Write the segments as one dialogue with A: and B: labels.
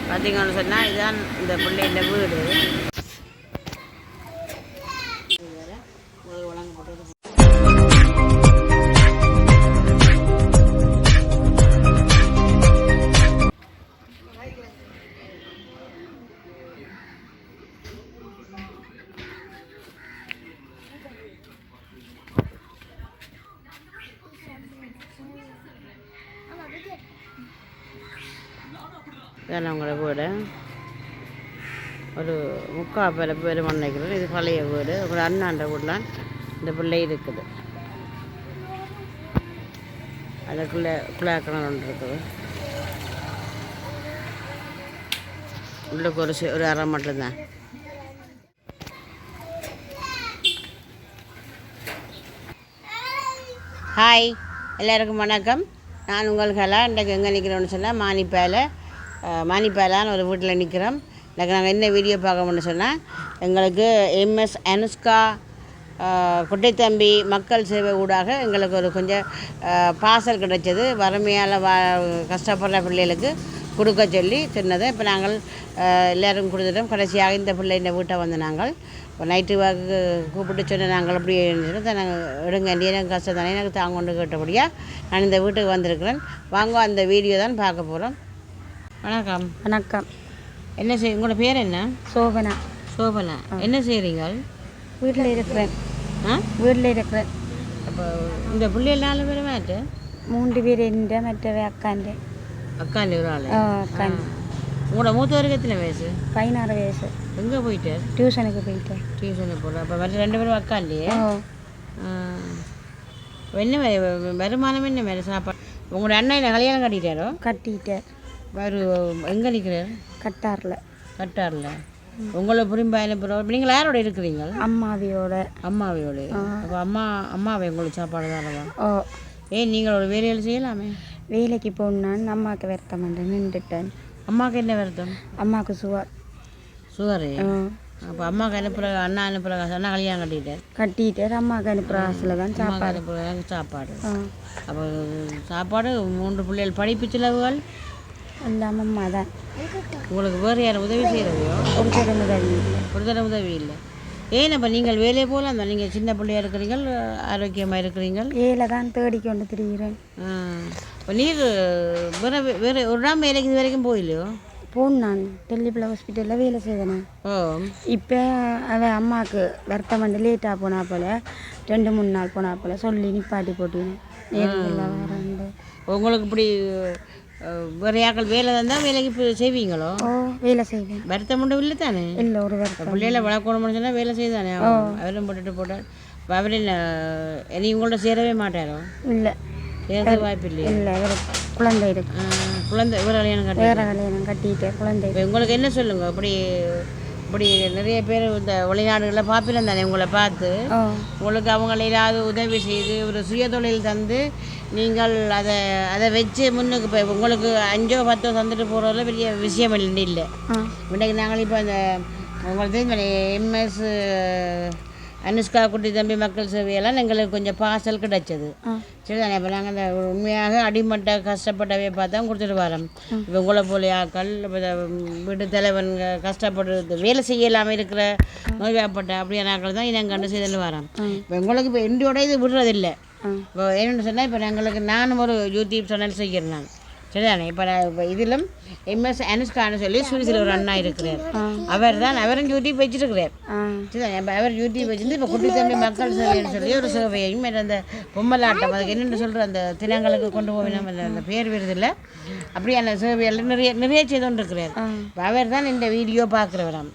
A: பார்த்தீங்கன்னு சொன்னால் இதுதான் இந்த பிள்ளைன்ற வீடு. இதான் அவங்களோட வீடு. ஒரு பேர் நினைக்கிறேன். இது பழைய வீடு. ஒரு அண்ணாண்ட வீடெலாம் இந்த பிள்ளை இருக்குது. அதுக்குள்ளே குழாக்கிணறு ஒன்று இருக்குது. உள்ளுக்கு ஒரு அறை மட்டும்தான். ஹாய், எல்லாருக்கும் வணக்கம். நான் உங்கள் கலா. இன்றைக்கு எங்கே நிற்கிறோன்னு சொன்னால் மானிப்பேலான்னு ஒரு வீட்டில் நிற்கிறோம். இன்றைக்கு நாங்கள் என்ன வீடியோ பார்க்கணும்னு சொன்னால், எங்களுக்கு எம்எஸ் அனுஷ்கா குட்டைத்தம்பி மக்கள் சேவை ஊடாக எங்களுக்கு ஒரு கொஞ்சம் பார்சல் கிடைச்சது. வறுமையால் கஷ்டப்படுற பிள்ளைகளுக்கு கொடுக்க சொல்லி சொன்னதை இப்போ நாங்கள் எல்லோரும் கொடுத்துட்டோம். கடைசியாக இந்த பிள்ளை இந்த வீட்டை வந்து நாங்கள் இப்போ நைட்டு வாக்கு கூப்பிட்டு சொன்ன நாங்கள் அப்படி நாங்கள் எடுங்க எனக்கு கஷ்டம் தானே எனக்கு தாங்க கொண்டு கேட்டபடியாக நான் இந்த வீட்டுக்கு வந்திருக்கிறேன். வாங்க, அந்த வீடியோ தான் பார்க்க போகிறோம். வணக்கம்.
B: வணக்கம்.
A: என்ன உங்களோட பேர் என்ன?
B: சோபனா.
A: சோபனா, என்ன செய்கிறீங்க?
B: வீட்டில் இருக்கிறேன். வீட்டில் இருக்கிறேன்.
A: அப்போ இந்த பிள்ளைகள் 4 பேர் மாட்டு
B: 3 பேர் எந்த மற்றவை அக்காண்டு
A: ஒரு ஆள்.
B: அக்காண்டு.
A: உங்களோட மூத்தவருக்கு எத்தனை வயசு?
B: 16 வயசு.
A: எங்கே போயிட்டார்?
B: டியூஷனுக்கு போயிட்டேன்.
A: டியூஷனுக்கு போகிறேன். அப்போ மற்ற 2 பேரும் அக்காண்டியே. என்ன வருமானம் என்ன வேறு சாப்பாடு? உங்களோட அண்ணன் என்ன கல்யாணம் கட்டிட்டாரோ?
B: கட்டிட்டார்.
A: வேறு எங்கே நிற்கிறார்?
B: கட்டாரில்.
A: உங்களை புரிம்பா என்ன போகிறோம்? நீங்கள் யாரோட இருக்கிறீங்க?
B: அம்மாவியோட.
A: அப்போ அம்மாவை உங்களுக்கு சாப்பாடு தானவா? ஏன் நீங்கள் ஒரு வேலையில் செய்யலாமே?
B: வேலைக்கு போனான்னு அம்மாவுக்கு வருத்தம் நின்றுட்டேன்.
A: அம்மாவுக்கு என்ன வருத்தம்?
B: அம்மாவுக்கு சுகரு.
A: அப்போ அம்மாவுக்கு அனுப்புகிற அண்ணா அண்ணா கல்யாணம்
B: கட்டிட்டார். அம்மாவுக்கு அனுப்புகிற ஆசில் தான் சாப்பாடு.
A: அப்போ சாப்பாடு 3 பிள்ளைகள் படிப்பு செலவுகள்
B: எல்லாம் அம்மா தான்.
A: உங்களுக்கு வேறு யாரும் உதவி செய்கிறதையோ? ஒரு தடவை உதவி இல்லை. ஏன் அப்போ நீங்கள் வேலையை போகலாம் தான்? நீங்கள் சின்ன பிள்ளையாக இருக்கிறீங்கள், ஆரோக்கியமாக இருக்கிறீங்க.
B: வேலை தான் தேடிக்கொண்டு திரிகிறேன்.
A: இப்போ நீர் வேறு ஒரு நாள் வேலைக்கு இது வரைக்கும் போயில்லையோ?
B: நான் டெல்லிப்பில் ஹாஸ்பிட்டலில் வேலை செய்தேன். இப்போ அவன் அம்மாவுக்கு வருத்தம் வந்து லேட்டாக போனா போல் 2-3 நாள் போனா போல் சொல்லி நிப்பாட்டி போட்டினேன்.
A: உங்களுக்கு இப்படி வேறு யாக்கள் வேலை தந்தால் வேலைக்கு செய்வீங்களோ?
B: வேலை செய்வேன்.
A: வருத்தம் மட்டும் இல்லை தானே?
B: இல்லை, ஒரு வருத்தம்.
A: பிள்ளைகளை வளர்க்கணும்னு சொன்னால் வேலை செய்தானே? அவரும் போட்டார். அவர் இனி உங்கள்ட்ட சேரவே மாட்டாரோ?
B: இல்லை,
A: சேர வாய்ப்பு இல்லையா?
B: இல்லை, குழந்தை இருக்கு.
A: குழந்தை வேறு
B: கல்யாணம் கட்டிட்டு குழந்தை.
A: உங்களுக்கு என்ன சொல்லுங்க? இப்படி நிறைய பேர் இந்த வெளிநாடுகளில் பார்ப்பிலும் தானே உங்களை பார்த்து உங்களுக்கு அவங்கள ஏதாவது உதவி செய்து ஒரு சுயதொழில் தந்து நீங்கள் அதை வச்சு முன்னுக்கு போய் உங்களுக்கு 5-10 தந்துட்டு போகிறதுல பெரிய விஷயம் இல்லை. இன்றைக்கு நாங்கள் இப்போ அந்த உங்களுக்கு எம்எஸ் அனுஷ்கா குட்டைத்தம்பி மக்கள் சேவையெல்லாம் எங்களுக்கு கொஞ்சம் பார்சல் கிடைச்சது. சரி தானே? இப்போ நாங்கள் அந்த உண்மையாக அடிமட்ட கஷ்டப்பட்டவே பார்த்தா கொடுத்துட்டு வரோம். இப்போ உங்களை போல ஆக்கள், இப்போ வீட்டு தலைவன் கஷ்டப்பட்டு வேலை செய்யலாமல் இருக்கிற நோய்வாப்பட்ட அப்படியான ஆக்கள் தான் இனங்கண்டு செய்துன்னு வரோம். இப்போ உங்களுக்கு இப்போ இண்டியோட இது விடுறதில்லை. இப்போ என்னென்னு சொன்னால், இப்போ நானும் ஒரு யூடியூப் சேனல் செய்கிறேன் நான். சரிதானே? இப்போ இதிலும் எம்எஸ் அனுஷ்கான்னு சொல்லி சுவிஸில் ஒரு அண்ணா இருக்கிறார். அவரும் யூடியூப் வச்சுருக்கிறார். சரிதானே? இப்போ அவர் யூடியூப் வச்சுருந்து இப்போ குட்டைத்தம்பி மக்கள் சேவைன்னு சொல்லி ஒரு சேவையையும் அந்த பொம்மலாட்டம், அதுக்கு என்னென்னு சொல்கிற அந்த தினங்களுக்கு கொண்டு போவினோம், அந்த பேர் விருதில்லை அப்படியே அந்த சேவையெல்லாம் நிறைய செய்து கொண்டு இருக்கிறார். இப்போ அவர் தான் இந்த வீடியோ பார்க்குறவராம்.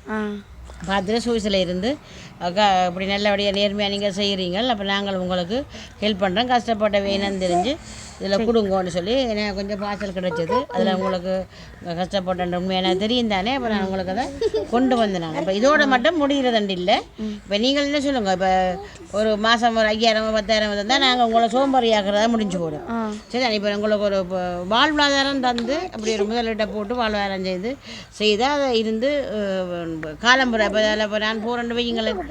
A: பார்த்துட்டு சுவிஸில் இருந்து அக்கா இப்படி நல்லபடியாக நேர்மையாக நீங்கள் செய்கிறீங்க, அப்போ நாங்கள் உங்களுக்கு ஹெல்ப் பண்ணுறோம், கஷ்டப்பட்ட வேணும்னு தெரிஞ்சு இதில் கொடுங்கன்னு சொல்லி எனக்கு கொஞ்சம் பார்சல் கிடச்சிது. அதில் உங்களுக்கு கஷ்டப்பட்ட உண்மையாக தெரியும் தானே? அப்போ நான் உங்களுக்கு அதை கொண்டு வந்தேன். நான் இப்போ இதோட மட்டும் முடிகிறதுண்டு இல்லை. இப்போ நீங்கள் என்ன சொல்லுங்கள்? இப்போ ஒரு மாதம் ஒரு 5000-10,000 தந்தால் நாங்கள் உங்களை சோம்பறியாகிறதா முடிஞ்சு போடும். சரி, இப்போ உங்களுக்கு ஒரு வாழ்வாதாரம் தந்து அப்படி ஒரு முதலீட்டை போட்டு வாழ்வாதாரம் செய்தால் அதை இருந்து காலம்புரை இப்போ அதில் இப்போ நான் போகிறேன்னு வைங்களேன்,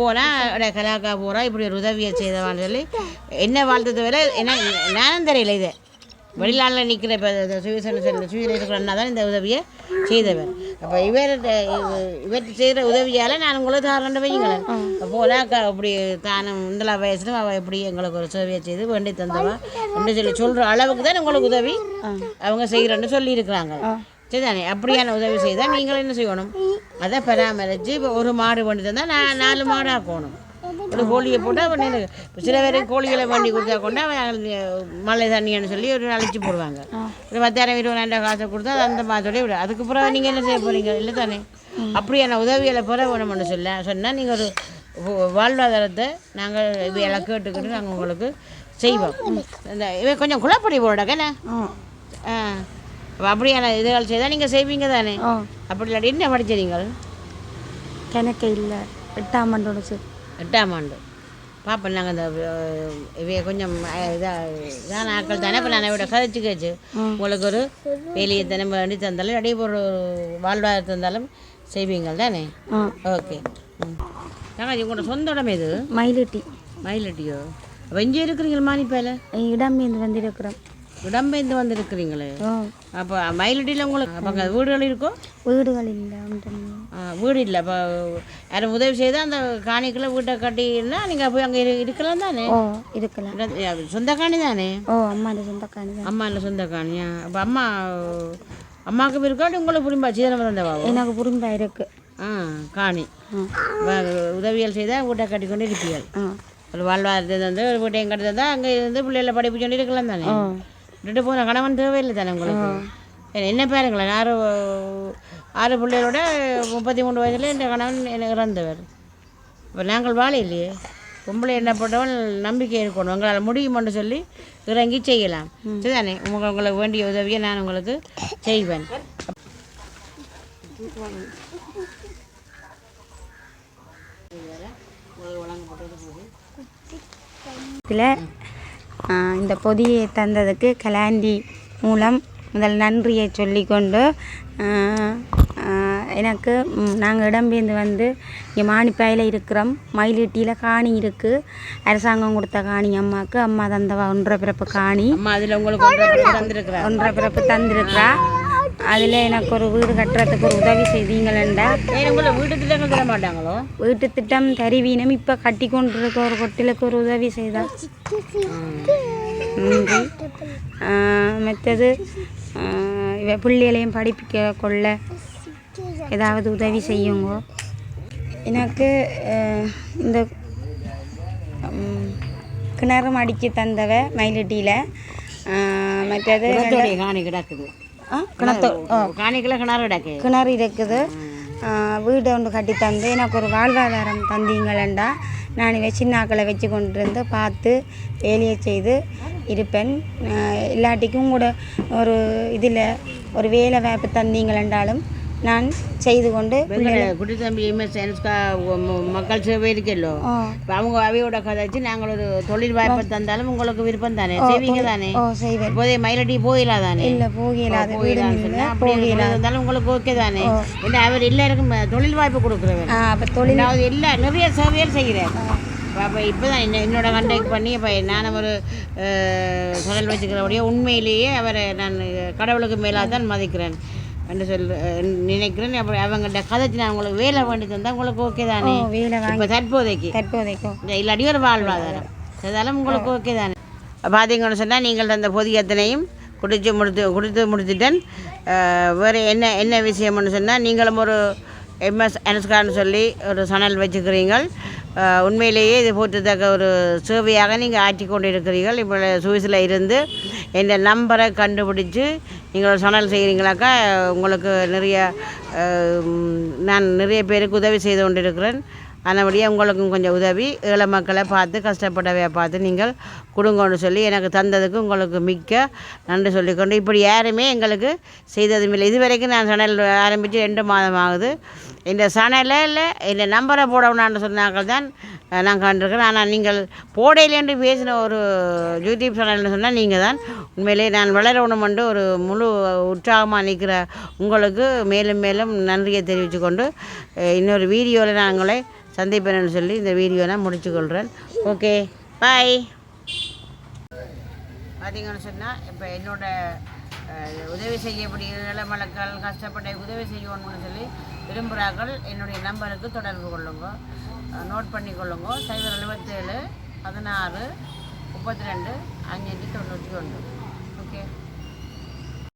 A: போனால் கலாக்கா போகிறா இப்படி ஒரு உதவியை செய்தவான்னு சொல்லி என்ன வாழ்த்தது வேலை என்ன நானும் தெரியல. இது வெளிநாட்டில் நிற்கிற இப்போ சுவிசேஷன் இருக்கிற அண்ணா தான் இந்த உதவியை செய்தவர். அப்போ இவர் செய்கிற உதவியால் நான் உங்களுக்கு தாரண்டு வைங்களேன். அப்போலாம் அப்படி தானும் இந்த வயசுல அவள் எப்படி எங்களுக்கு ஒரு சேவையை செய்து வேண்டி தந்தவா என்று சொல்லி சொல்கிற அளவுக்கு தான் உங்களுக்கு உதவி அவங்க செய்கிறேன்னு சொல்லியிருக்கிறாங்க. சரிதானே? அப்படியான உதவி செய்தால் நீங்கள் என்ன செய்யணும், அதை பராமரித்து இப்போ ஒரு மாடு வேண்டி தந்தால் 4 மாடு ஆக்கணும். ஒரு கோழியை போட்டால் சில பேர் கோழிகளை வண்டி கொடுத்தா கொண்டு மழை தண்ணின்னு சொல்லி ஒரு அழைச்சி போடுவாங்க. ஒரு 10,000 20,000 காசை கொடுத்தா அது அந்த மாதோடய விட அதுக்கு பிறகு நீங்கள் என்ன செய்ய போகிறீங்க இல்லை தானே? அப்படியான உதவிகளை பெற வேணும்னு சொன்னால் நீங்கள் ஒரு வாழ்வாதாரத்தை நாங்கள் இவையெல்லாம் கேட்டுக்கிட்டு நாங்கள் உங்களுக்கு செய்வோம். இந்த இவை கொஞ்சம் குழப்படி போடாக்கண்ணே. அப்படியான இதுகள் செய்தால் நீங்கள் செய்வீங்க தானே? அப்படி இல்லாட்டி என்ன படிச்சீங்க?
B: கணக்கு இல்லை, 8ஆம் ஆண்டோட
A: 8ஆம் ஆண்டு பார்ப்பேன். நாங்கள் இந்த இவைய கொஞ்சம் இதான ஆட்கள் தானே. இப்போ நான் விட கதைச்சு உங்களுக்கு ஒரு வேலையை தானே வேண்டி தந்தாலும் இடையே ஒரு வாழ்வாதாரத்தை தந்தாலும் செய்வீங்க தானே? ஓகே. நாங்கள் உங்களோட சொந்த இடம் எது? மயிலட்டியோ? அப்போ இங்கே இருக்கிறீங்களா மானிப்பேல?
B: இடம்பெயர்ந்து வந்திருக்கிறோம்.
A: இடம்பெயர்ந்து வந்திருக்கிறீங்களே? அப்போ மயிலட்டியில் உங்களுக்கு அப்போ அங்கே வீடுகள் இருக்கோ?
B: வீடுகள் இல்லை.
A: வீடு இல்லை. அப்போ யாரும் உதவி செய்தால் அந்த காணிக்குள்ளே வீட்டை கட்டினா நீங்கள் போய் அங்கே இருக்கலாம் தானே?
B: இருக்கலாம்.
A: சொந்த காணி தானே?
B: அம்மாண்ட சொந்த காணி.
A: அம்மாண்ட சொந்த காணியா? அப்போ அம்மாவுக்கு இருக்காட்டி உங்களுக்கு புரிம்பா சீதனம் வந்தவா?
B: எனக்கு புரிம்பா இருக்கு.
A: காணி உதவியல் செய்தால் வீட்டை கட்டி கொண்டு இருப்பீர்கள். ஒரு வாழ்வாதாரத்தை வந்து ஒரு வீட்டையும் கட்டி தந்தால் அங்கே இருந்து பிள்ளைகளை படிப்பு சொல்லி இருக்கலாம் தானே? ரெண்டு போன கணவன் தேவையில்லை தானே உங்களுக்கு? என்ன பேருங்களேன், 6 பிள்ளைகளோட 33 வயதில் இந்த கணவன் எனக்கு இறந்தவர். இப்போ நாங்கள் வாழ இல்லையே. பொம்பளை என்ன போட்டவன் நம்பிக்கை இருக்கணும், எங்களால் முடியுமென்று சொல்லி இறங்கி செய்யலாம். சரிதானே? உங்களுக்கு வேண்டிய உதவியை நான் உங்களுக்கு செய்வேன்.
B: இந்த பொதியை தந்ததுக்கு கலாண்டி மூலம் முதல் நன்றியை சொல்லிக்கொண்டு எனக்கு நாங்கள் இடம்பெயர்ந்து வந்து இங்கே மானிப்பாயில் இருக்கிறோம். மயிலிட்டியில் காணி இருக்குது. அரசாங்கம் கொடுத்த காணி அம்மாவுக்கு. அம்மா தந்தவா 1.5 பிறப்பு காணி.
A: அதில் உங்களுக்கு
B: 1.5 பிறப்பு தந்திருக்கிறா. அதில் எனக்கு ஒரு வீடு கட்டுறதுக்கு ஒரு உதவி செய்தீங்களா?
A: வீட்டு திட்டங்கள் தர மாட்டாங்களோ?
B: வீட்டு திட்டம் தருவீனம். இப்போ கட்டி கொண்டு இருக்க ஒரு கொட்டிலுக்கு ஒரு உதவி செய்தா நன்றி. மற்றது இவ பிள்ளைகளையும் படிப்பிக்க கொள்ள ஏதாவது உதவி செய்யுங்க. எனக்கு இந்த கிணறு அடிக்க தந்தவ மயிலட்டியில். மற்றது
A: காணி கிடக்குது.
B: கிணறு இருக்குது. வீடு ஒன்று கட்டி தந்து எனக்கு ஒரு வாழ்வாதாரம் தந்தீங்களா? நான் இவை சின்னாக்களை வச்சு கொண்டு இருந்து பார்த்து வேலையை செய்து இருப்பேன். இல்லாட்டிக்கும் கூட ஒரு இதில் ஒரு வேலை வாய்ப்பு தந்தீங்களென்றாலும் நான் செய்து கொண்டு
A: குடித்தம்பி மக்கள் சேவை இருக்கല്ലോ. அவங்க அவையோட கதைச்சு நாங்கள் ஒரு தொழில் வாய்ப்பு தந்தாலும் உங்களுக்கு விருப்பம் தானே? செய்வீங்க தானே?
B: செய்வேன்.
A: இப்போதே மயிலட்டி போயிடலாம் தானே?
B: இல்லை, போகலாது.
A: இருந்தாலும் உங்களுக்கு ஓகே தானே? இல்லை, அவர் எல்லாருக்கும் தொழில் வாய்ப்பு கொடுக்குறவர்.
B: அப்போ தொழில்
A: இல்லை, நிறைய சேவைகள் செய்கிறேன். அப்போ இப்போ தான் என்னோட கான்டாக்ட் பண்ணி இப்போ நான் ஒரு தொழில் வச்சுக்கிறபடியே உண்மையிலேயே அவரை நான் கடவுளுக்கு மேலாக தான் மதிக்கிறேன் என்று நினைக்கிறேன். அப்படி அவங்கள்ட்ட கதைச்சு நான் உங்களுக்கு வேலை வேண்டி தந்தால் உங்களுக்கு ஓகே தானே? இப்போ தற்போதைக்கு இல்லாட்டி ஒரு வாழ்வாதாரம் அதெல்லாம் உங்களுக்கு ஓகே தானே? பார்த்தீங்கன்னு சொன்னால் நீங்கள் அந்த பொதியத்தனையும் குடித்து முடித்துட்டேன். வேறு என்ன விஷயம்னு சொன்னால் நீங்களும் ஒரு MS அனுஷ்கான்னு சொல்லி ஒரு சேனல் வச்சுக்கிறீங்கள். உண்மையிலேயே இது போற்றத்தக்க ஒரு சேவையாக நீங்கள் ஆற்றி கொண்டு இருக்கிறீர்கள். இப்போ சுவிஸில் இருந்து இந்த நம்பரை கண்டுபிடிச்சி நீங்கள் ஒரு சேனல் செய்கிறீங்களாக்கா உங்களுக்கு நான் நிறைய பேருக்கு உதவி செய்து கொண்டு இருக்கிறேன். அதனபடியாக உங்களுக்கும் கொஞ்சம் உதவி ஏழை மக்களை பார்த்து கஷ்டப்பட்டவையை பார்த்து நீங்கள் கொடுங்கன்னு சொல்லி எனக்கு தந்ததுக்கு உங்களுக்கு மிக்க நன்றி சொல்லிக்கொண்டு இப்படி யாருமே எங்களுக்கு செய்ததும் இல்லை. இதுவரைக்கும் நான் சேனல் ஆரம்பித்து 2 மாதம் ஆகுது. இந்த சேனலில் இந்த நம்பரை போடணும்னு சொன்னாக்கள் தான் நான் கண்டிருக்கிறேன். ஆனால் நீங்கள் போடையிலேன்று பேசின ஒரு யூடியூப் சேனல்னு சொன்னால் நீங்கள் தான். உண்மையிலே நான் வளரணுமென்று ஒரு முழு உற்சாகமாக நிற்கிற உங்களுக்கு மேலும் மேலும் நன்றியை தெரிவித்து கொண்டு இன்னொரு வீடியோவில் நான் உங்களை சந்திப்பேன்னு சொல்லி இந்த வீடியோ நான் முடிச்சுக்கொள்கிறேன். ஓகே, பாய். பார்த்தீங்கன்னு சொன்னால் இப்போ என்னோட உதவி செய்யக்கூடிய இளமலக்கள் கஷ்டப்பட்ட உதவி செய்யணும்னு சொல்லி விரும்புகிறார்கள் என்னுடைய நம்பருக்கு தொடர்பு கொள்ளுங்க, நோட் பண்ணிக்கொள்ளுங்க. 077 16 32 591. ஓகே.